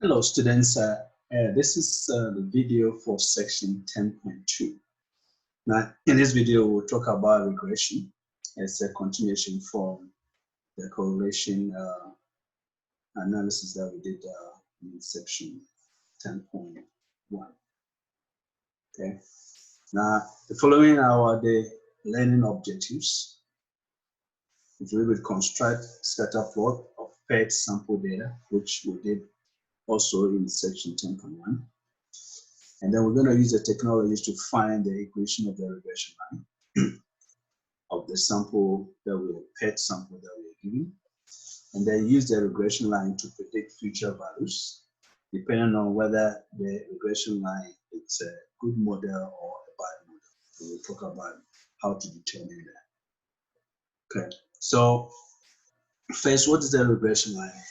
Hello students, this is the video for section 10.2. Now in this video we'll talk about regression as a continuation from the correlation analysis that we did in section 10.1. Okay. Now the following are the learning objectives. We will construct scatter plot of paired sample data, which we did also in section 10.1. And then we're going to use the technologies to find the equation of the regression line of the sample that we paired sample that we are given, and then use the regression line to predict future values, depending on whether the regression line is a good model or a bad model. And we'll talk about how to determine that. Okay, so first, what is the regression line?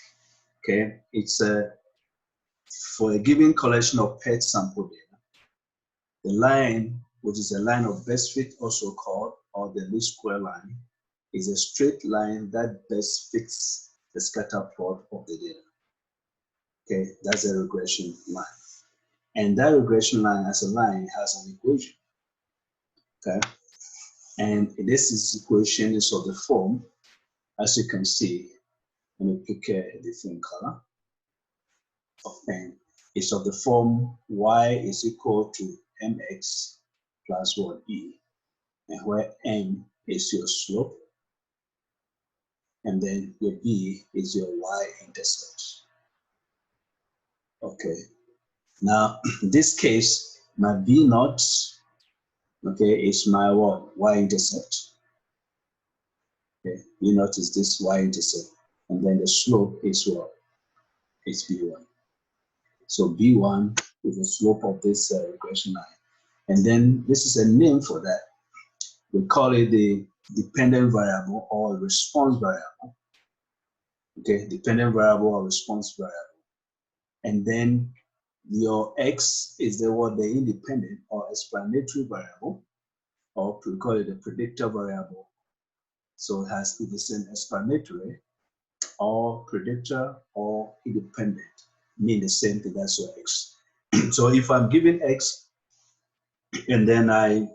Okay, it's for a given collection of paired sample data. The line, which is a line of best fit, also called, or the least square line, is a straight line that best fits the scatter plot of the data. Okay, that's a regression line. And that regression line as a line has an equation. Okay, and this equation is of the form, as you can see, let me pick a different color of pen. It's of the form y is equal to mx plus 1e, and where m is your slope, and then your b is your y-intercept. Okay, now in this case, my b naught, okay, is my what? Y-intercept. Okay, b naught is this y-intercept, and then the slope is what? It's b1. So b1 is the slope of this regression line, and then this is a name for that. We call it the dependent variable or response variable. Okay, dependent variable or response variable. And then your x is the independent or explanatory variable, or we call it a predictor variable. So it has either an explanatory or predictor or independent, mean the same thing. That's your x. So if I'm given x and then I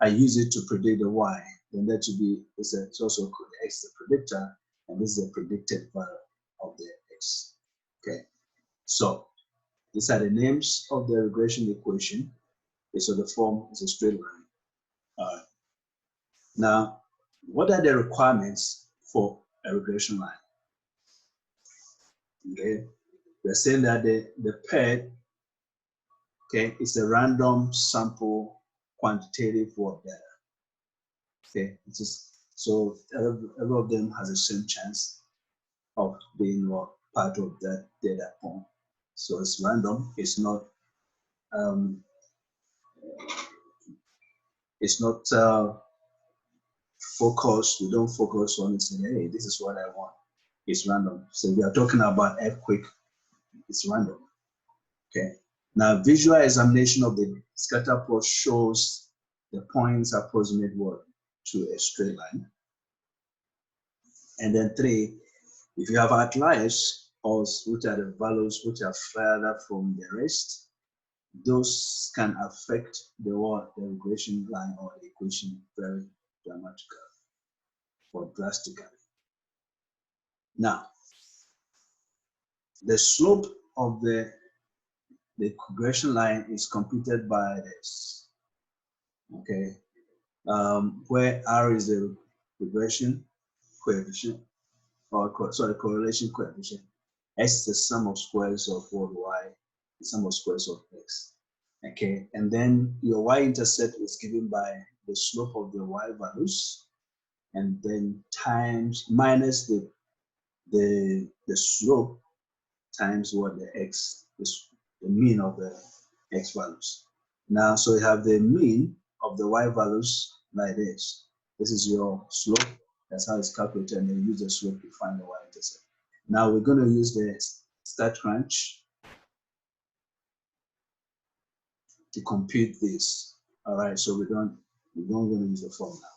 use it to predict the y, then that should be, it's also called x the predictor, and this is the predicted value of the x. Okay, so these are the names of the regression equation. So the form is a straight line. All right. Now, what are the requirements for a regression line? Okay, we're saying that the paired, okay, is a random sample quantitative word data. Okay, it's just, so every of them has the same chance of being part of that data point. So it's random. It's not focused. We don't focus on it saying, hey, this is what I want. It's random. So we are talking about earthquake. It's random. Okay. Now, visual examination of the scatter plot shows the points approximate to a straight line. And then 3, if you have outliers, which are the values which are further from the rest, those can affect the regression line or the equation very dramatically or drastically. Now, the slope of the regression line is computed by this, okay, where R is the regression coefficient, or correlation coefficient. S is the sum of squares of what y, the sum of squares of x. Okay, and then your y-intercept is given by the slope of the y values, and then times minus the slope times what the x, the mean of the x values. Now, so you have the mean of the y values like this. This is your slope. That's how it's calculated, and then use the slope to find the y-intercept. Now we're going to use the StatCrunch to compute this. All right, so we're going to use the formula.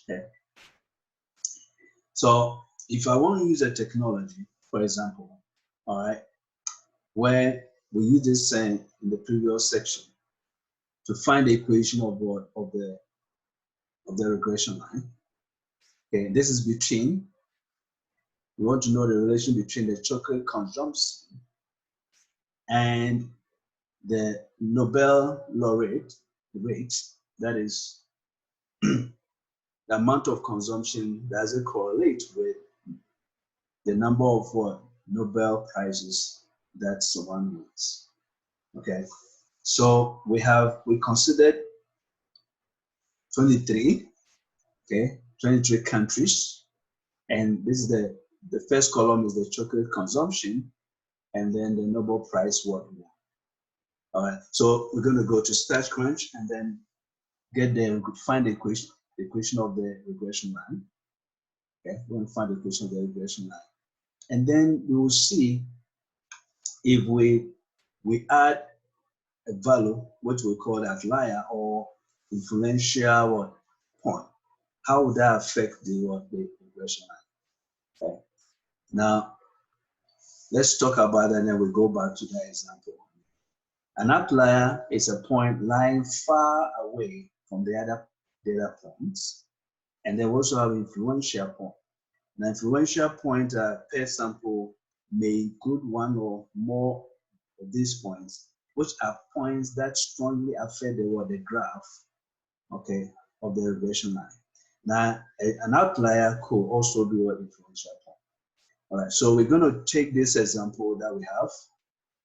Okay. So if I want to use a technology, for example, all right, where we use this in the previous section to find the equation of the regression line. Okay, this is between. We want to know the relation between the chocolate consumption and the Nobel laureate rate, that is the amount of consumption. Does it correlate with the number of Nobel prizes that someone wins? Okay, so we considered 23, okay, 23 countries, and this is the first column is the chocolate consumption, and then the Nobel Prize won. All right, so we're going to go to StatCrunch and then get there. We could find the equation of the regression line. Okay, we're going to find the equation of the regression line, and then we will see if we add a value which we call outlier or influential point. How would that affect the regression line? Okay. Now, let's talk about that and then we go back to that example. An outlier is a point lying far away from the other data points. And then we also have influential point. An influential point per sample may include one or more of these points, which are points that strongly affect the graph, okay, of the regression line. Now, an outlier could also be an influential point. All right, so we're going to take this example that we have,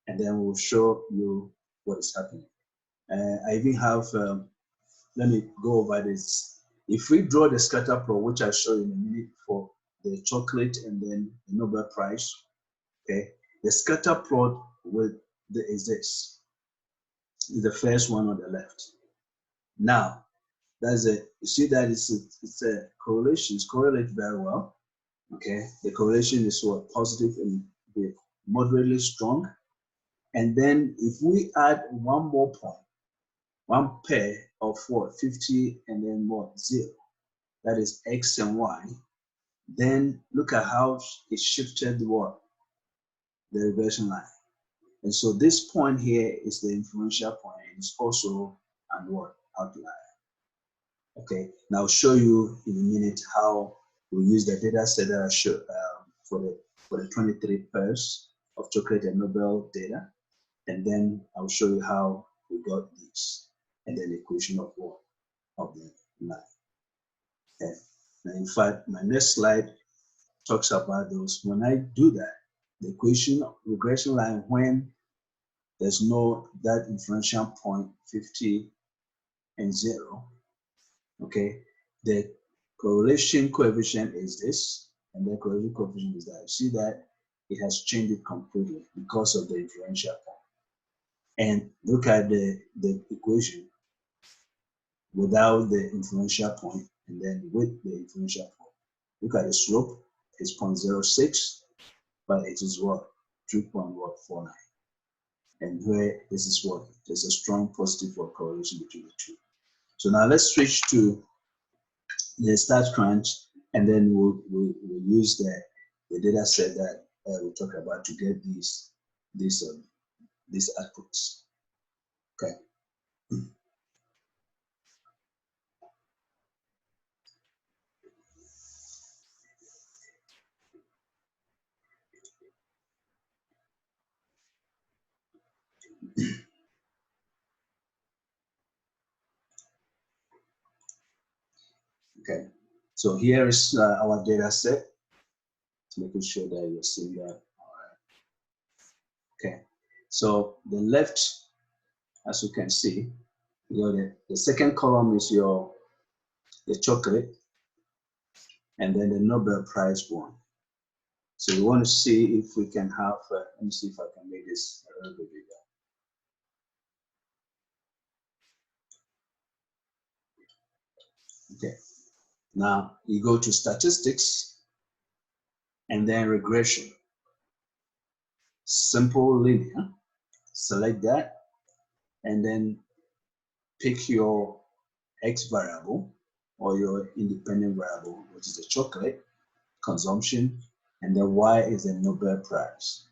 and then we'll show you what is happening. I even have, let me go over this. If we draw the scatter plot, which I'll show you in a minute for the chocolate and then the Nobel Prize, okay, the scatter plot is this. Is the first one on the left. Now, you see that it's a correlation, it's correlated very well. Okay, the correlation is positive and moderately strong. And then if we add one more point, one pair of 50 and then 0, that is X and Y, then look at how it shifted the regression line. And so this point here is the influential point. It's also an outlier. Okay, now I'll show you in a minute how we use the data set that I showed for the 23 pairs of chocolate and Nobel data, and then I'll show you how we got this, and then the equation of the line. Okay. Now, in fact, my next slide talks about those. When I do that, the equation of regression line when there's no that influential point 50 and 0. Okay, the correlation coefficient is this, and the correlation coefficient is that. You see that it has changed it completely because of the influential point. And look at the equation without the influential point, and then with the influential point. Look at the slope, it's 0.06, but it is 2.49. And where this is there's a strong positive correlation between the two. So now let's switch to the StatCrunch, and then we'll use the data set that we talked about to get these outputs. Okay. Okay. So here is our data set. Making sure that you're seeing that. All right. Okay. So the left, as you can see, the second column is the chocolate, and then the Nobel Prize one. So we want to see if we can have. Let me see if I can make this a little bit bigger. Okay. Now you go to statistics, and then regression. Simple linear. Select that, and then pick your X variable or your independent variable, which is the chocolate consumption, and then Y is the Nobel Prize.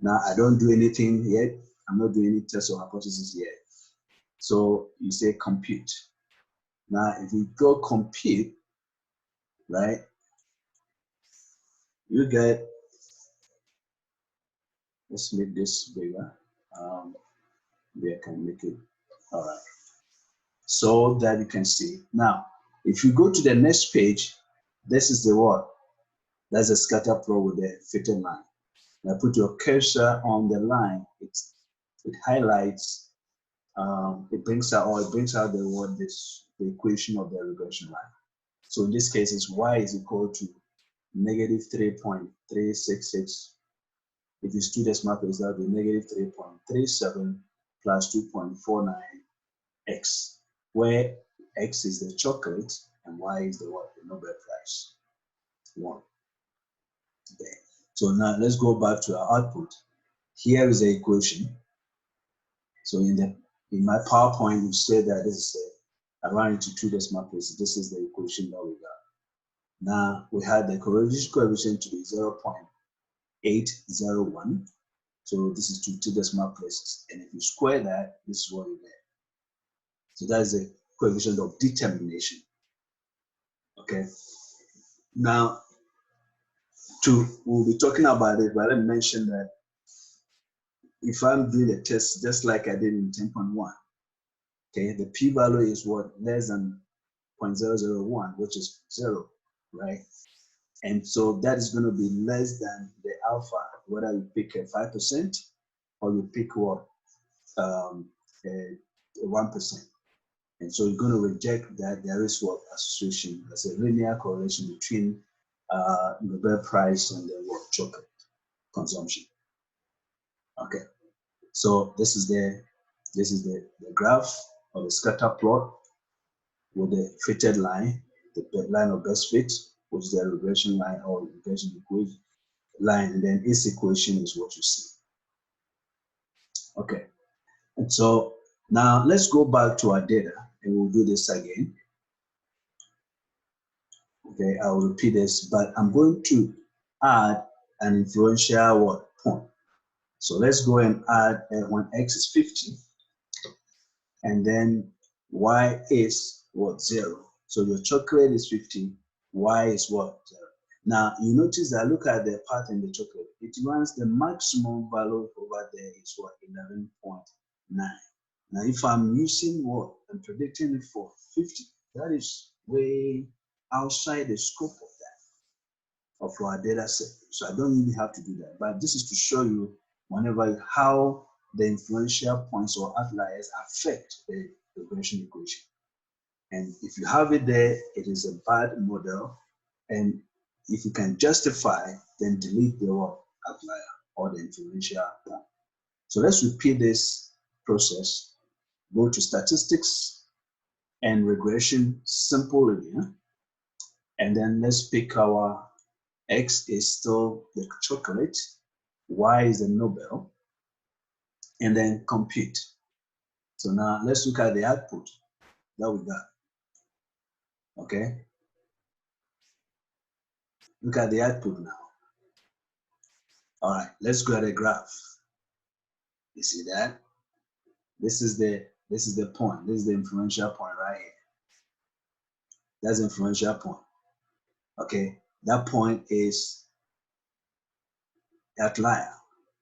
Now I don't do anything yet. I'm not doing any test or hypothesis yet. So you say compute. Now if you go compute, right, you get, let's make this bigger. Maybe I can make it, all right. So that you can see. Now, if you go to the next page, this is the what? That's a scatter plot with the fitted line. Now put your cursor on the line. It highlights, it brings out the what, the equation of the regression line. So in this case, it's y is equal to negative 3.366. If you do the smart place, that would be negative 3.37 plus 2.49x, where x is the chocolate and y is the what? The Nobel Prize. One. Okay. So now let's go back to our output. Here is the equation. So in my PowerPoint, you say that this is I ran into 2 decimal places. This is the equation that we got. Now we had the correlation coefficient to be 0.801. So this is 2 decimal places. And if you square that, this is what you get. So that is the coefficient of determination. Okay. Now, we'll be talking about it, but let me mention that if I'm doing a test just like I did in 10.1, okay, the p-value is what? Less than 0.001, which is 0, right? And so that is going to be less than the alpha, whether you pick a 5% or you pick what? 1%. And so you're going to reject that there is what association, as a linear correlation between Nobel Prize and the what chocolate consumption. Okay, so this is the graph of the scatter plot with the fitted line, the line of best fit, which is the regression line or regression equation line, and then its equation is what you see. Okay, and so now let's go back to our data and we'll do this again. Okay, I'll repeat this, but I'm going to add an influential what point. So let's go and add when x is 50, and then y is what? 0. So your chocolate is 50, y is what? 0. Now you notice that look at the part in the chocolate. It runs the maximum value over there is what? 11.9. Now if I'm using what? I'm predicting it for 50. That is way outside the scope of that, of our data set. So I don't really have to do that. But this is to show you whenever how the influential points or outliers affect the regression equation. And if you have it there, it is a bad model. And if you can justify, then delete the outlier or the influential point. So let's repeat this process. Go to statistics and regression, simple linear. And then let's pick our X is still the chocolate, Y is the Nobel, and then compute. So now let's look at the output that we got. Okay, look at the output now. All right, let's go at a graph. You see that? This is the point. This is the influential point right here. That's the influential point. Okay, that point is outlier.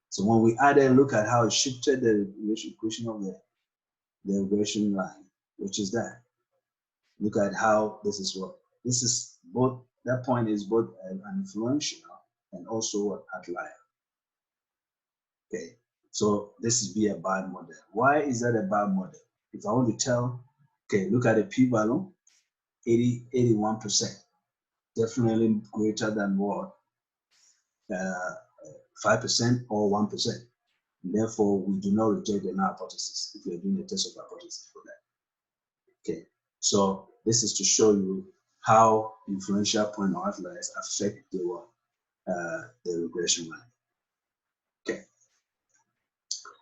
So when we add and look at how it shifted the equation of the regression line, which is that. Look at how this is what. This is both, that point is both an influential and also what? Outlier. Okay, so this is be a bad model. Why is that a bad model? If I want to tell, okay, look at the p-value, 81%. Definitely greater than what? 5% or 1%. Therefore, we do not reject the null hypothesis if you're doing a test of hypothesis for that. Okay, so this is to show you how influential point or outliers affect the regression line. Okay,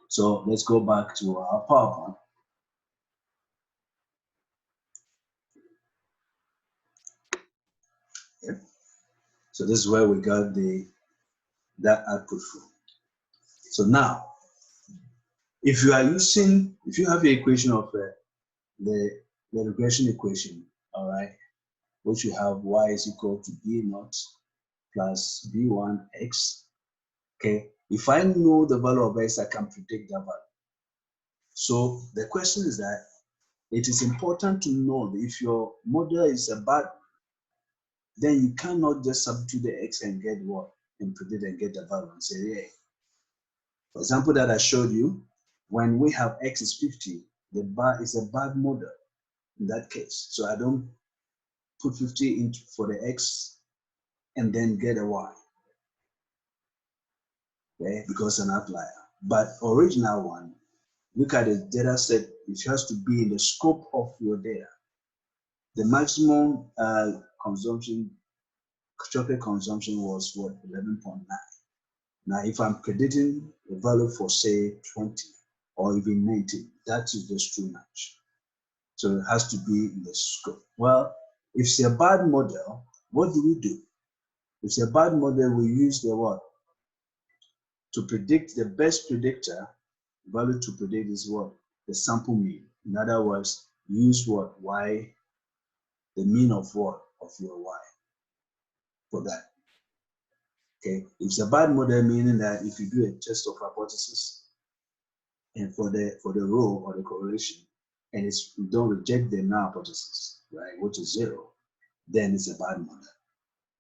so let's go back to our PowerPoint. Okay. So this is where we got that output from. So now, if you have the equation of the regression equation, all right, which you have y is equal to b naught plus b1 x, okay, if I know the value of x, I can predict that value. So the question is that it is important to know that if your model is a bad, then you cannot just substitute the x and get what? And predict and get the value and say, yeah. For example, that I showed you, when we have x is 50, the bar is a bad model in that case. So I don't put 50 in for the x and then get a y, okay, because an outlier. But original one, look at the data set, it has to be in the scope of your data. The maximum consumption, chocolate consumption was what, 11.9. Now, if I'm predicting a value for say 20 or even 19, that is just too much. So it has to be in the scope. Well, if it's a bad model, what do we do? If it's a bad model, we use the what? To predict, the best predictor value to predict is what? The sample mean. In other words, use what? Y, the mean of what? Of your Y for that. Okay. If it's a bad model, meaning that if you do a test of hypothesis and for the rho or the correlation, and you don't reject the null hypothesis, right, which is 0, then it's a bad model.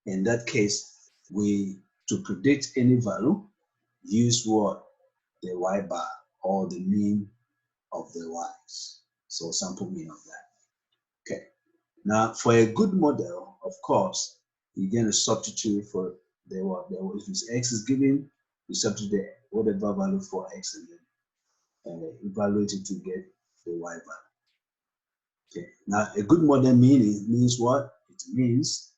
In that case, to predict any value, use what? The Y bar or the mean of the Y's. So sample mean of that. Okay. Now, for a good model, of course, you're going to substitute for the what? If x is given, you substitute whatever value for x and then evaluate it to get the Y value. Okay. Now, a good model means what? It means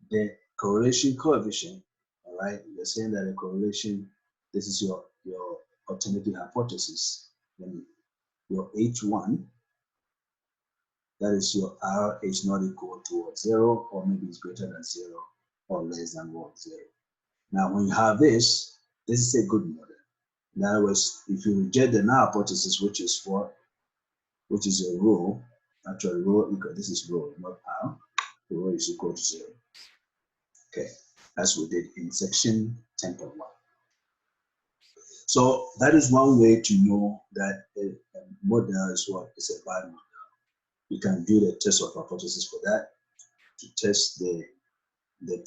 the correlation coefficient. All right. You're saying that the correlation, this is your alternative hypothesis. Then your H1, that is your R is not equal to 0, or maybe it's greater than 0 or less than 0. Now, when you have this is a good model. In other words, if you reject the null hypothesis, which is what? Which is a rho, actually rho equal, this is rho, not R. The rho is equal to 0. Okay, as we did in section 10.1. So that is one way to know that a model is what? Is a bad model. You can do the test of hypothesis for that to test the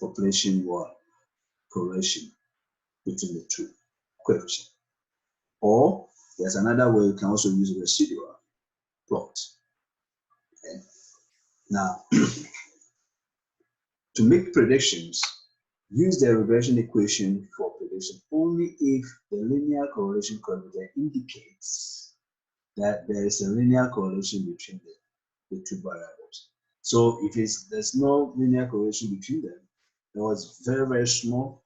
population correlation between the two coefficients. Or there's another way you can also use a residual plot. Okay. Now, to make predictions, use the regression equation for prediction only if the linear correlation coefficient indicates that there is a linear correlation between the two variables. So if there's no linear correlation between them, it was very, very small,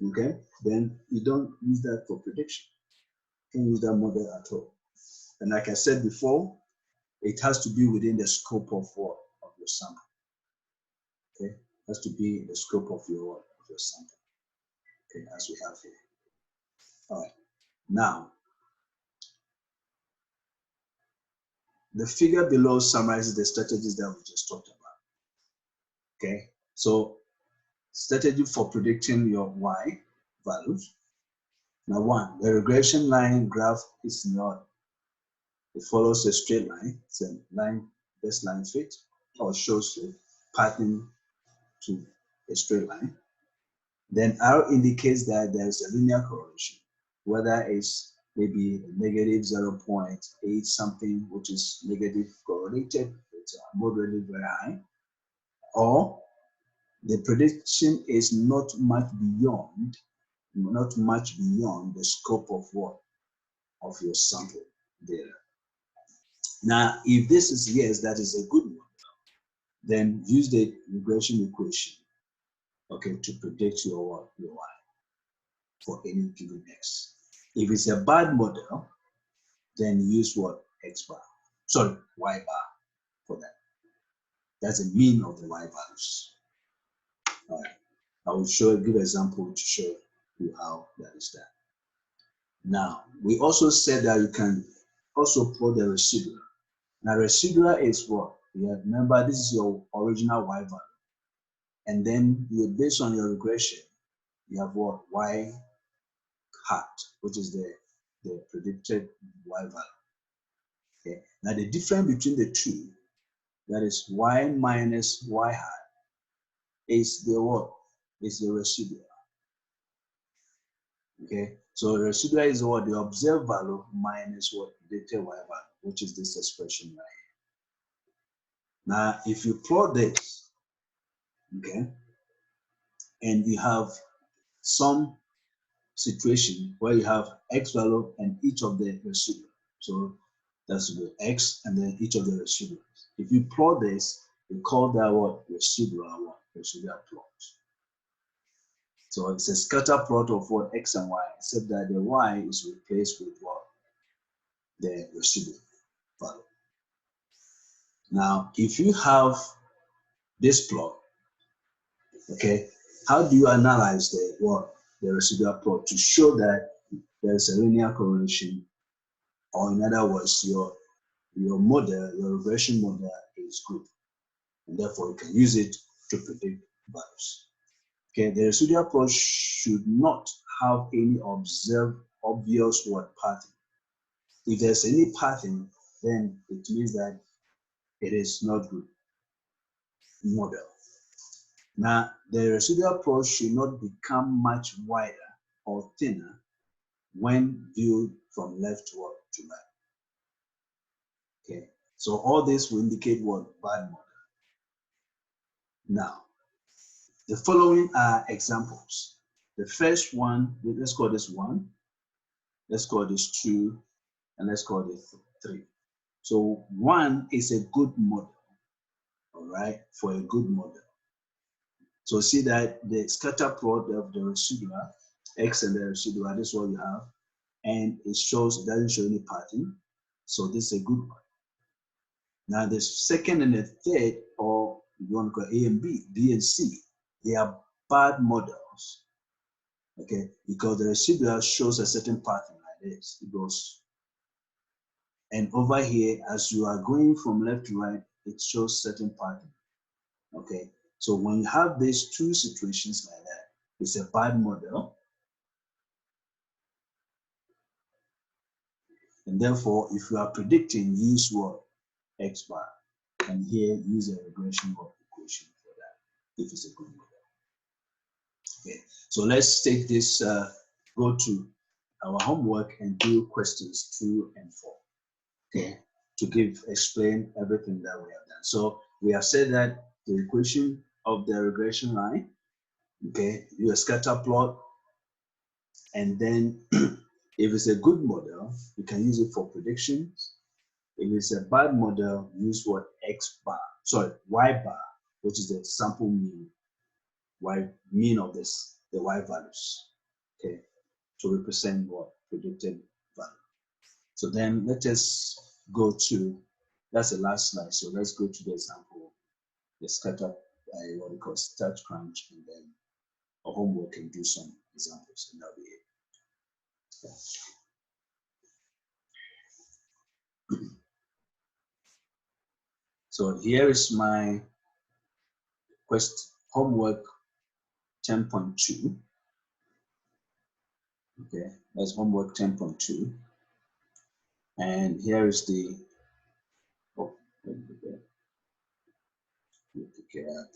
okay, then you don't use that for prediction. You can't use that model at all. And like I said before, it has to be within the scope of what? Of your sample. Okay, it has to be in the scope of your sample. Okay, as we have here. All right. Now, the figure below summarizes the strategies that we just talked about. Okay, so strategy for predicting your Y values. Now, one, the regression line graph is not, it follows a straight line. It's a line, best line fit, or shows a pattern to a straight line. Then R indicates that there's a linear correlation, whether it's maybe negative 0.8 something, which is negative correlated, it's moderately very high, or the prediction is not much beyond the scope of what? Of your sample data. Now, if this is yes, that is a good one, then use the regression equation, okay, to predict your Y for any given X. If it's a bad model, then use what? X bar. Sorry, Y bar for that. That's the mean of the Y values. All right. I will give an example to show you how that is done. Now, we also said that you can also plot the residual. Now, residual is what? Yeah, remember, this is your original y value. And then you, based on your regression, you have what? Y hat, which is the predicted y value. Okay. Now, the difference between the two, that is y minus y hat, is the what? Is the residual. Okay, so the residual is what? The observed value minus what? Predicted y value, which is this expression right here. Now, if you plot this, okay, and you have some situation where you have x value and each of the residual, so that's the x and then each of the residuals. If you plot this, we call that what? Residual what? Residual plot. So it's a scatter plot of what? X and y, except that the y is replaced with what? The residual value. Now, if you have this plot, okay, how do you analyze the residual plot to show that there's a linear correlation, or in other words, your model, your regression model is good, and therefore you can use it to predict values. Okay, the residual plot should not have any observed obvious pattern. If there's any pattern, then it means that it is not good model. Now, the residual plot should not become much wider or thinner when viewed from left to right. Okay, so all this will indicate what? Bad model. Now, the following are examples. The first one, let's call this 1, let's call this 2, and let's call this 3. So 1 is a good model, all right, for a good model. So see that the scatter plot of the residual, x and the residual, this is what you have, and it doesn't show any pattern. So this is a good one. Now the second and the third, or you want to call A and B, B and C, they are bad models. Okay, because the residual shows a certain pattern like this. It goes, and over here, as you are going from left to right, it shows certain pattern. Okay, so when you have these two situations like that, it's a bad model. And therefore, if you are predicting, use what? X bar. And here, use a regression equation for that, if it's a good model. Okay, so let's take this, go to our homework and do questions 2 and 4. Okay, to explain everything that we have done. So we have said that the equation of the regression line, okay, you scatter plot, and then if it's a good model, you can use it for predictions. If it's a bad model, use what? Y bar, which is the sample mean, mean of the y values, okay, to represent what? Predicted value. So then let us go to, that's the last slide. So let's go to the example, the scatter, what we call start crunch, and then a homework and do some examples, and that'll be it. Yeah. So here is my homework 10.2. Okay, that's homework 10.2. And here is the,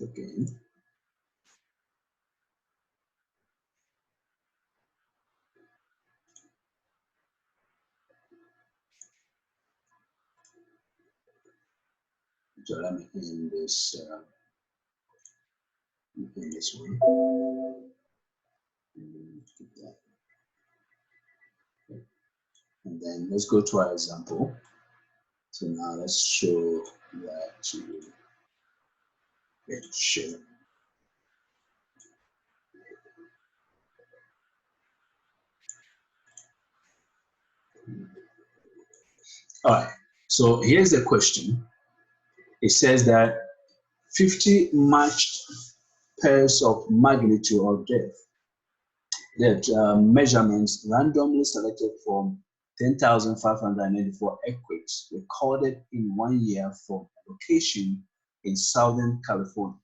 again. So let me end this way. And then let's go to our example. So now let's show that to share. All right, so here's the question. It says that 50 matched pairs of magnitude or depth measurements randomly selected from 10,584 earthquakes recorded in 1 year from a location in Southern California.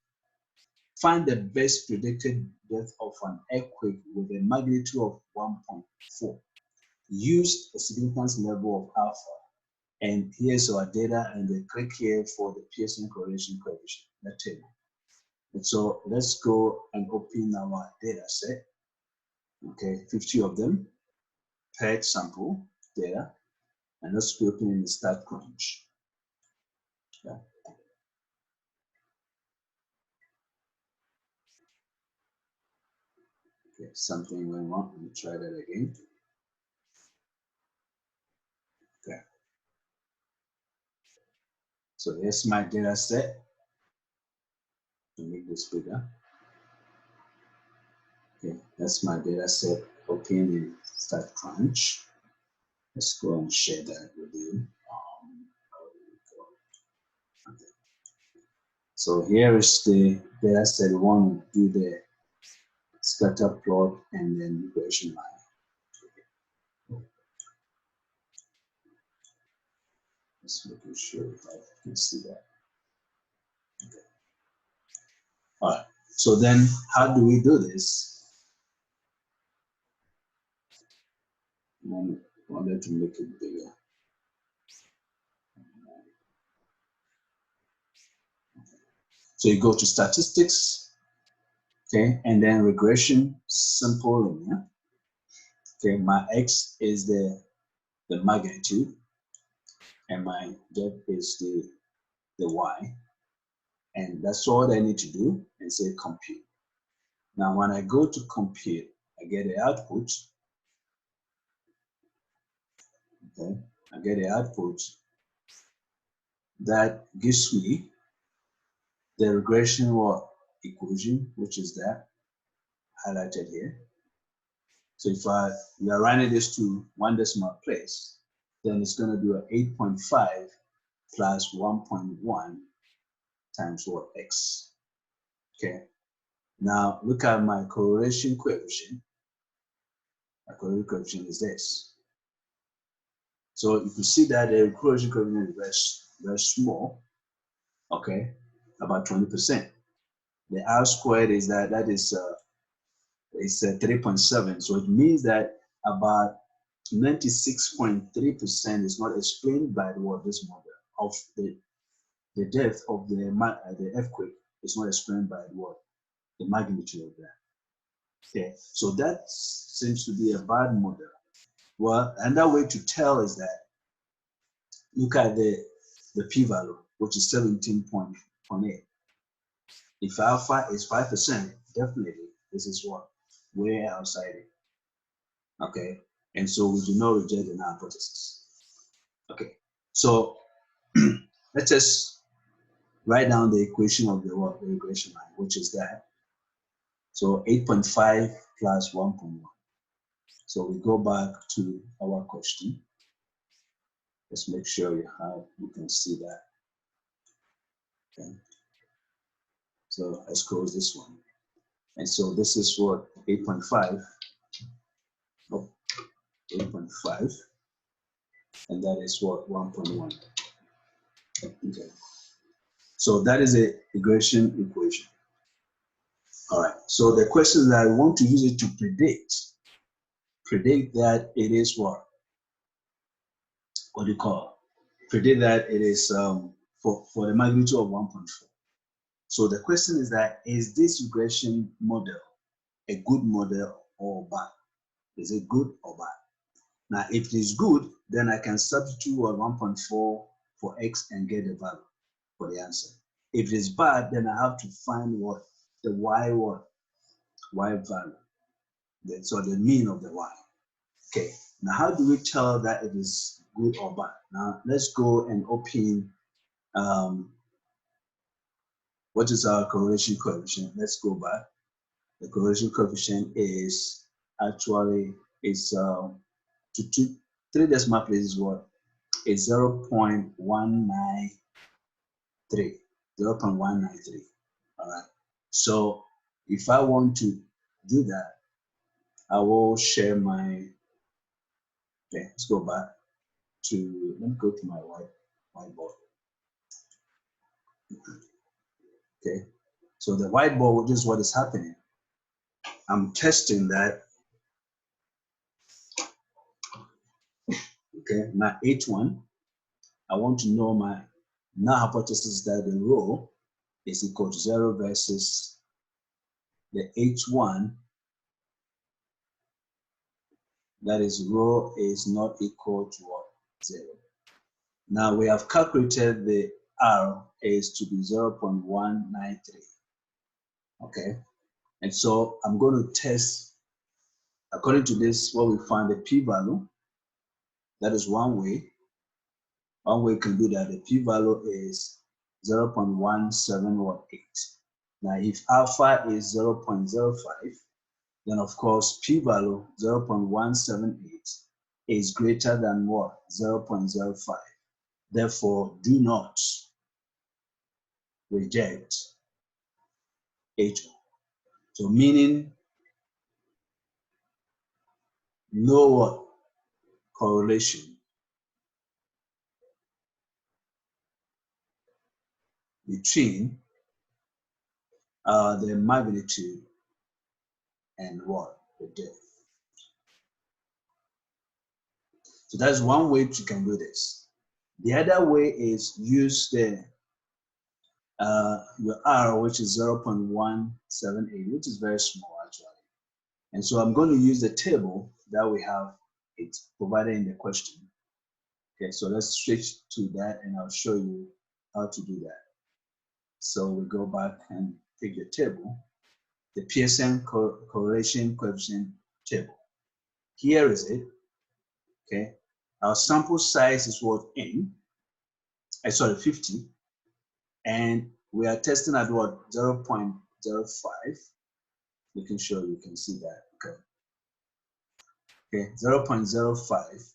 Find the best predicted depth of an earthquake with a magnitude of 1.4. Use a significance level of alpha. And here's our data, and then click here for the Pearson correlation coefficient, that table. And so let's go and open our data set. Okay, 50 of them, paired sample data, and let's open in the StatCrunch. Yeah. Okay, something went wrong. Let me try that again. Okay. So here's my data set. To make this bigger. Okay, that's my data set. Open in StatCrunch. Let's go and share that with you. Okay. So here is the data set. We want to do the scatter plot and then regression line. Let's make sure if I can see that. Okay. All right. So then, how do we do this? I wanted to make it bigger. So you go to statistics, okay, and then regression, simple linear. Okay, my x is the magnitude, and my depth is the y, and that's all I need to do, and say compute. Now, when I go to compute, I get the output. Okay, I get the output that gives me the regression equation, which is that highlighted here. So if we are running this to 1 decimal place, then it's going to do an 8.5 plus 1.1 times what? X. Okay. Now look at my correlation coefficient. My correlation coefficient is this. So you can see that the correlation coefficient is very small. Okay, about 20%. The R squared is that is 3.7. So it means that about 96.3% is not explained by this model of the depth of the earthquake is not explained by the magnitude of that. Okay, so that seems to be a bad model. Well, another way to tell is that look at the p-value, which is 17.8. If alpha is 5%, definitely this is what? Way outside it. Okay, and so we do not reject the hypothesis. Okay, so let's just write down the equation of the regression line, which is that. So 8.5 plus 1.1. So we go back to our question. Let's make sure you can see that. Okay. So let's close this one. And so this is what 8.5. Oh, 8.5. And that is what 1.1. Okay. So that is a regression equation. All right. So the question is that I want to use it to predict that it is what do you call? Predict that it is for the magnitude of 1.4. So the question is that, is this regression model a good model or bad? Is it good or bad? Now, if it is good, then I can substitute 1.4 for x and get the value for the answer. If it is bad, then I have to find what the y value. So the mean of the y. Okay. Now, how do we tell that it is good or bad? Now, let's go and open what is our correlation coefficient? Let's go back. The correlation coefficient is actually to 3 decimal places what? Is 0.193. 0.193. All right. So if I want to do that, I will share my, okay, let's go back to, let me go to my whiteboard. Okay, so the whiteboard, this is what is happening. I'm testing that. Okay, my H1, I want to know my null hypothesis that the rho is equal to 0 versus the H1, that is rho is not equal to what? 0. Now we have calculated the R is to be 0.193. Okay, and so I'm going to test, according to this, what we find the p-value. That is one way. One way you can do that. The p-value is 0.1718. Now, if alpha is 0.05, then of course p-value 0.178 is greater than what? 0.05. Therefore, do not reject H1. So meaning no what? Correlation between the magnitude and what? The depth. So that's one way you can do this. The other way is use the your R, which is 0.178, which is very small actually. And so I'm going to use the table that we have, it's provided in the question. Okay, so let's switch to that and I'll show you how to do that. So we go back and take the table, the Pearson correlation coefficient table. Here is it. Okay, our sample size is what? N. Sorry, 50. And we are testing at what? 0.05. Making sure you can see that. Okay. Okay, 0.05.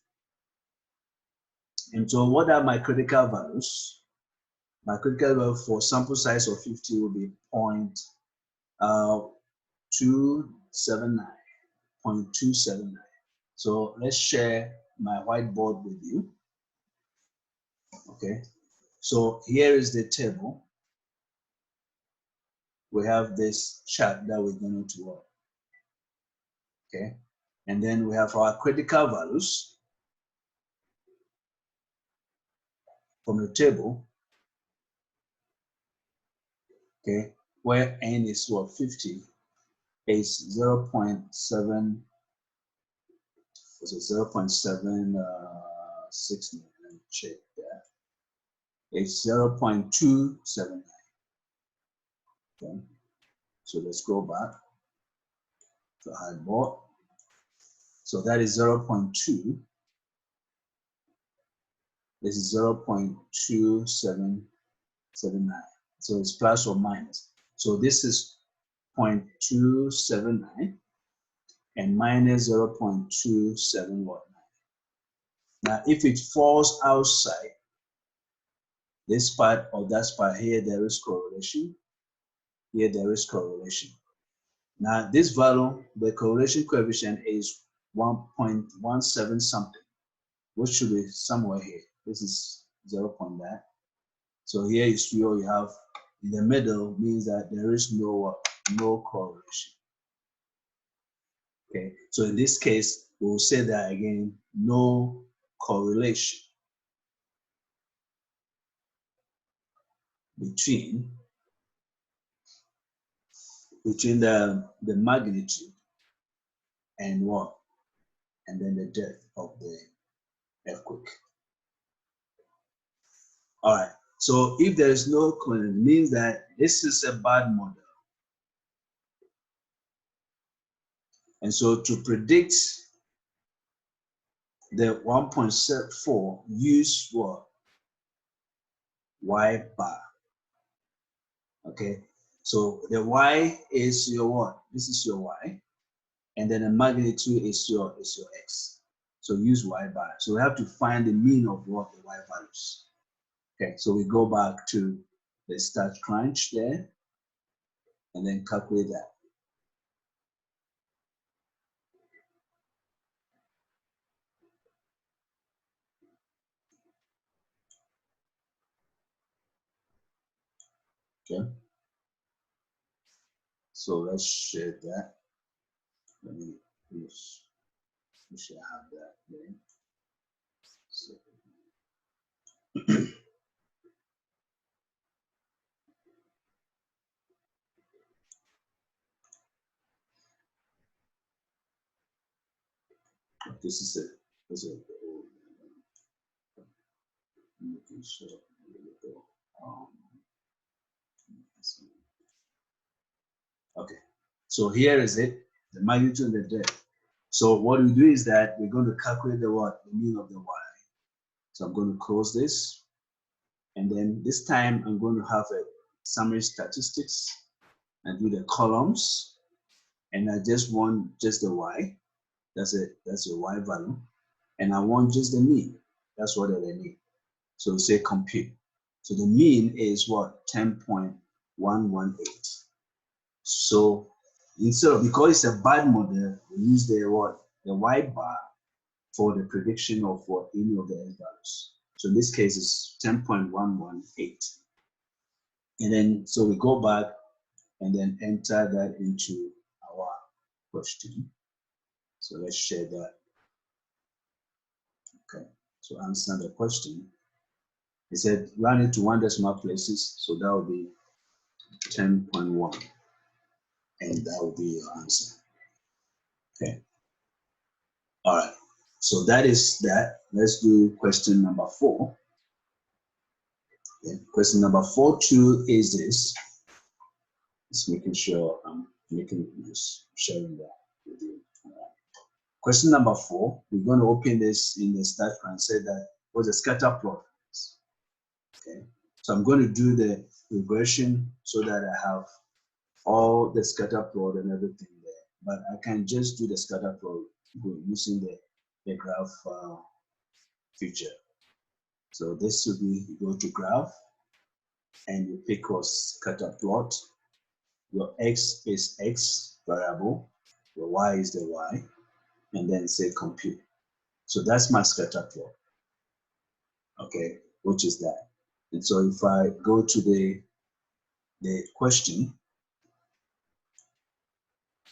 And so what are my critical values? My critical value for sample size of 50 will be 0.279. So let's share my whiteboard with you. Okay, so here is the table. We have this chart that we're going to work. Okay, and then we have our critical values from the table. Okay, where n is what? 50 is 0.7. Was it 0.769? Let me check that. It's 0.279. Okay, so let's go back to whiteboard. So that is 0.2. This is 0.2779. So it's plus or minus. So this is 0.279 and minus 0.279. Now, if it falls outside this part or that part here, there is correlation. Here, there is correlation. Now, this value, the correlation coefficient is 1.17 something, which should be somewhere here. This is 0. That. So here is where you have in the middle, means that there is no correlation. Okay, so in this case, we will say that again, no correlation between the magnitude and what? And then the depth of the earthquake. All right, so if there is no correlation, it means that this is a bad model. And so to predict the 1.74, use what? Y bar. Okay, so the Y is your what? This is your Y, and then the magnitude is your X. So use Y bar. So we have to find the mean of what? The Y values. Okay, so we go back to the start crunch there, and then calculate that. Okay. So let's share that. Let me finish. We should have that there. So, this is it. This is making sure. There we go. Okay. So here is it. The magnitude of the debt. So what we do is that we're going to calculate the what? The mean of the y. So I'm going to close this. And then this time I'm going to have a summary statistics and do the columns. And I just want just the y. That's it. That's your y value. And I want just the mean. That's what I need. So say compute. So the mean is what? 10.118. So instead of, because it's a bad model, we use the what? The y bar for the prediction of what any of the x values. So in this case it's 10.118. And then so we go back and then enter that into our question. So let's share that. Okay. So answer the question. It said run it to 1 decimal places, so that will be 10.1, and that will be your answer. Okay. All right. So that is that. Let's do question number 4. Okay. Question number 4 too is this. Just making sure I'm making this, sharing that with you. All right. Question number 4. We're going to open this in the start and say that what's a scatter plot. Okay. So I'm going to do the regression so that I have all the scatter plot and everything there. But I can just do the scatter plot using the graph feature. So this will be, you go to graph and you pick your scatter plot. Your x is x variable, your y is the y, and then say compute. So that's my scatter plot. Okay, which is that. And so if I go to the question,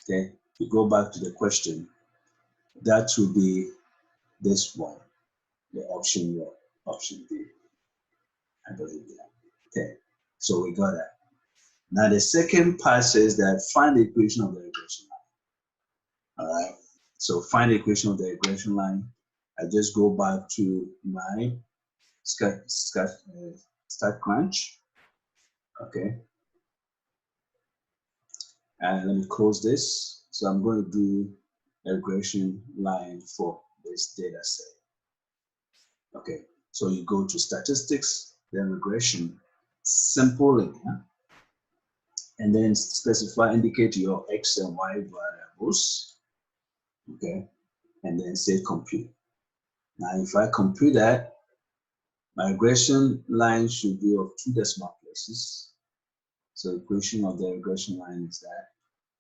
okay, you go back to the question, that will be this one, the option B, I believe that. Okay, so we got that. Now the second part says that find the equation of the regression line. All right, so find the equation of the regression line. I just go back to my StatCrunch. Okay, and let me close this. So I'm going to do a regression line for this data set. Okay, so you go to statistics, then regression, simple linear, and then specify, indicate your x and y variables. Okay, and then say compute. Now, if I compute that, my regression line should be of 2 decimal places. So the equation of the regression line is that.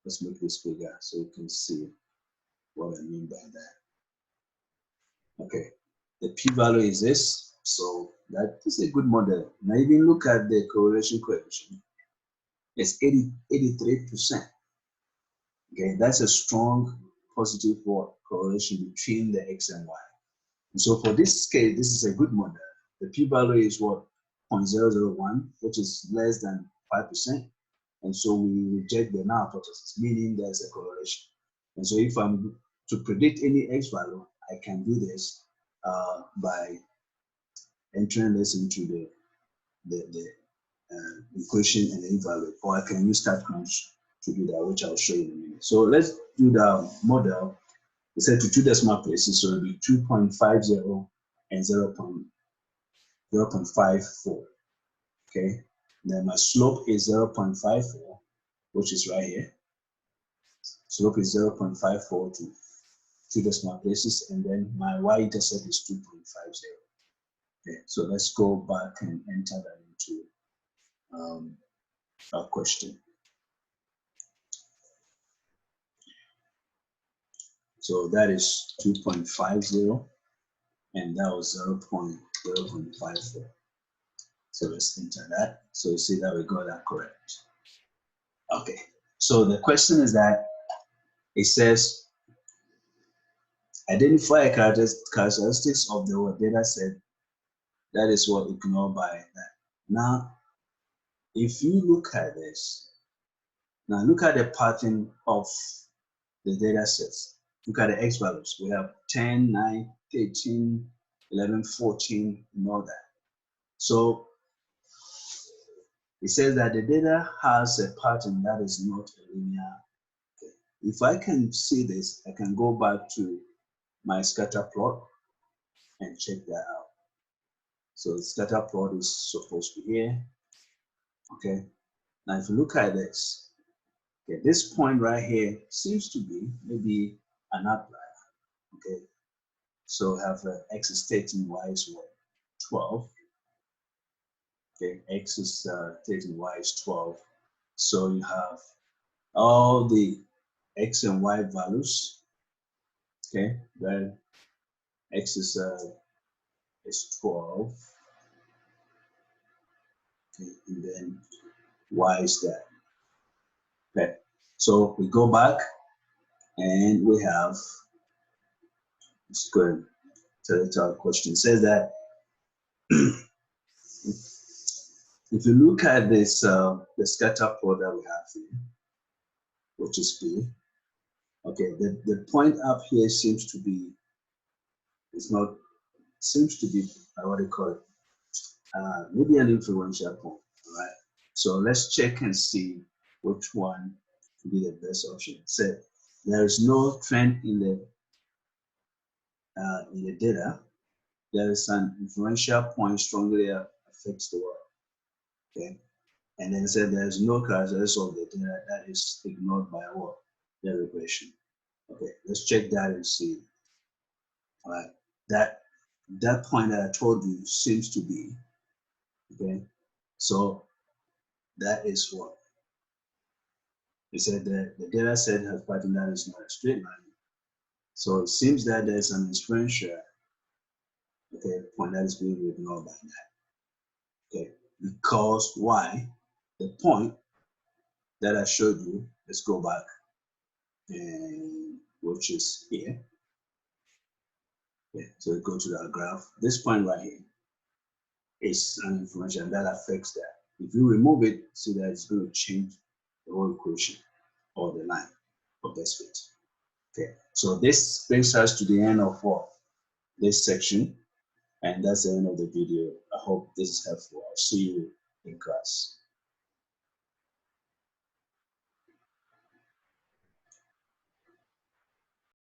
Let's make this bigger so you can see what I mean by that. Okay, the p-value is this, so that is a good model. Now even look at the correlation coefficient. It's 83%. Okay, that's a strong positive correlation between the x and y. And so for this case, this is a good model. The p-value is what? 0.001, which is less than 5%. And so we reject the null hypothesis, meaning there's a correlation. And so if I'm to predict any x value, I can do this by entering this into the equation and then evaluate, or I can use StatCrunch to do that, which I'll show you in a minute. So let's do the model. We said to 2 decimal places, so it'll be 2.50 and 0.54. Okay, then my slope is 0.54, which is right here. Slope is 0.54 to 2 decimal places, and then my y-intercept is 2.50. Okay, so let's go back and enter that into our question. So that is 2.50, and that was 0.54. So let's enter that. So you see that we got that correct. Okay. So the question is that it says identify characteristics of the data set that is what ignored by that. Now, if you look at this, now look at the pattern of the data sets. Look at the X values. We have 10, 9, 13, 11, 14, and all that. So it says that the data has a pattern that is not a linear. Okay. If I can see this, I can go back to my scatter plot and check that out. So the scatter plot is supposed to be here. Okay. Now if you look at this, okay, this point right here seems to be maybe an outlier. Okay. So we have X is 13, Y is what? 12. Okay, X is 13, Y is 12. So you have all the X and Y values. Okay, then X is 12. Okay, and then Y is that. Okay, so we go back and we have, let's go and tell our question. It says that if you look at this, the scatter plot that we have here, which is P, okay, the point up here seems to be, it's not, seems to be, what do you call it? Maybe an influential point, all right? So let's check and see which one would be the best option. So there is no trend in the data. There is an influential point strongly affects the world, okay? And then said there is no characteristics of the data that is ignored by what? The regression. Okay, let's check that and see. All right, that point that I told you seems to be, okay? So that is what we said, that the data set has pattern that is not a straight line. So it seems that there's an influential, okay, point that is being ignored by that. Okay, because why? The point that I showed you, let's go back, and which is here. Okay, so we go to that graph. This point right here is an influential that affects that. If you remove it, see that it's going to change the whole equation or the line of best fit. Okay, so this brings us to the end of what? This section, and that's the end of the video. I hope this is helpful. I'll see you in class.